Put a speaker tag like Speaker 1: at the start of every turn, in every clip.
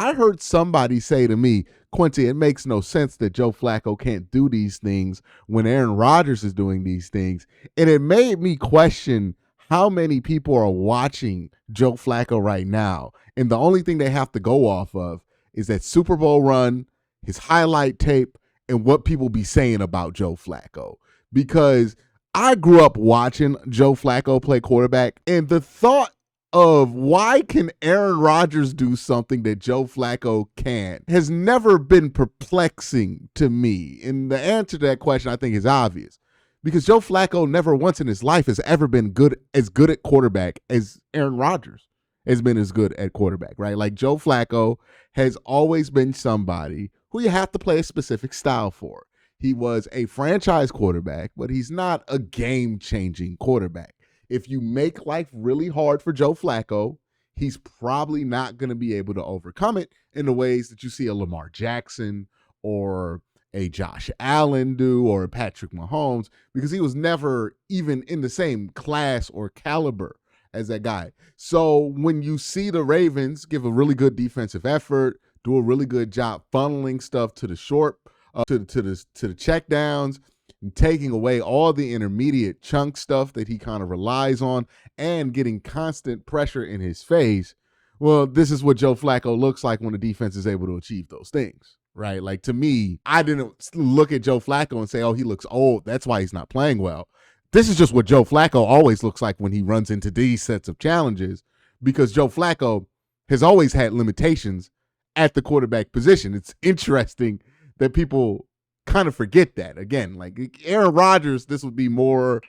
Speaker 1: I heard somebody say to me, Quincy, it makes no sense that Joe Flacco can't do these things when Aaron Rodgers is doing these things. And it made me question how many people are watching Joe Flacco right now. And the only thing they have to go off of is that Super Bowl run, his highlight tape, and what people be saying about Joe Flacco. Because I grew up watching Joe Flacco play quarterback, and the thought of why can Aaron Rodgers do something that Joe Flacco can't has never been perplexing to me. And the answer to that question, I think, is obvious. Because Joe Flacco never once in his life has ever been as good at quarterback as Aaron Rodgers has been as good at quarterback, right? Like Joe Flacco has always been somebody who you have to play a specific style for. He was a franchise quarterback, but he's not a game-changing quarterback. If you make life really hard for Joe Flacco, he's probably not going to be able to overcome it in the ways that you see a Lamar Jackson or a Josh Allen do or a Patrick Mahomes, because he was never even in the same class or caliber as that guy. So when you see the Ravens give a really good defensive effort, do a really good job funneling stuff to the short, to the check downs, and taking away all the intermediate chunk stuff that he kind of relies on and getting constant pressure in his face, well, this is what Joe Flacco looks like when the defense is able to achieve those things, right? Like, to me, I didn't look at Joe Flacco and say, oh, he looks old, that's why he's not playing well. This is just what Joe Flacco always looks like when he runs into these sets of challenges, because Joe Flacco has always had limitations at the quarterback position. It's interesting that people kind of forget that. Again, like Aaron Rodgers, this would be more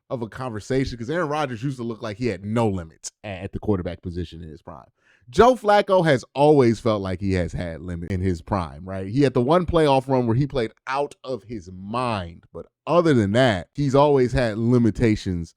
Speaker 1: of a conversation because Aaron Rodgers used to look like he had no limits at the quarterback position in his prime. Joe Flacco has always felt like he has had limits in his prime, right? He had the one playoff run where he played out of his mind. But other than that, he's always had limitations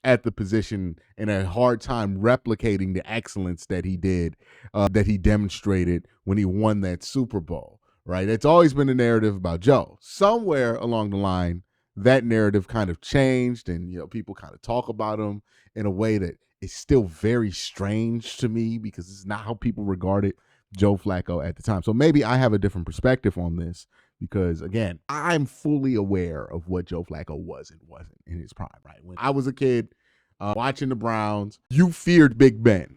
Speaker 1: at the position and a hard time replicating the excellence that he did, that he demonstrated when he won that Super Bowl. Right? It's always been a narrative about Joe. Somewhere along the line, that narrative kind of changed, and people kind of talk about him in a way that is still very strange to me because it's not how people regarded Joe Flacco at the time. So maybe I have a different perspective on this because, again, I'm fully aware of what Joe Flacco was and wasn't in his prime. Right? When I was a kid watching the Browns, you feared Big Ben.